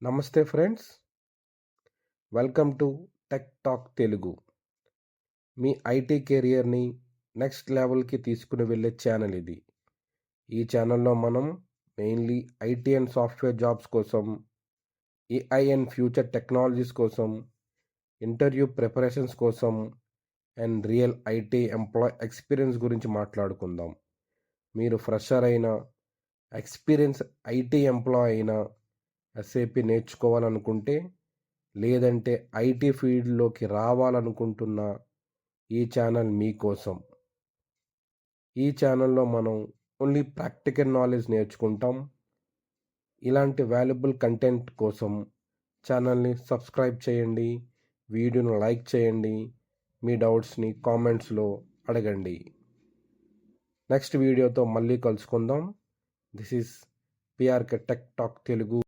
నమస్తే friends, welcome to tech talk Telugu. మీ IT కెరియర్ని నెక్స్ట్ లెవెల్కి తీసుకుని వెళ్ళే ఛానల్ ఇది. ఈ ఛానల్లో మనం mainly IT and software jobs కోసం, ఏఐ అండ్ ఫ్యూచర్ టెక్నాలజీస్ కోసం, ఇంటర్వ్యూ ప్రిపరేషన్స్ కోసం and real IT employee experience గురించి మాట్లాడుకుందాం. మీరు ఫ్రెషర్ అయినా, ఎక్స్పీరియన్స్ ఐటీ ఎంప్లాయ్ అయినా, ఎస్ఏపి నేర్చుకోవాలనుకుంటే, లేదంటే ఐటీ ఫీల్డ్లోకి రావాలనుకుంటున్న ఈ ఛానల్ మీకోసం. ఈ ఛానల్లో మనం ఓన్లీ ప్రాక్టికల్ నాలెడ్జ్ నేర్చుకుంటాం. ఇలాంటి వాల్యుబుల్ కంటెంట్ కోసం ఛానల్ని సబ్స్క్రైబ్ చేయండి, వీడియోను లైక్ చేయండి, మీ డౌట్స్ని కామెంట్స్లో అడగండి. నెక్స్ట్ వీడియోతో మళ్ళీ కలుసుకుందాం. This is PRK tech talk Telugu.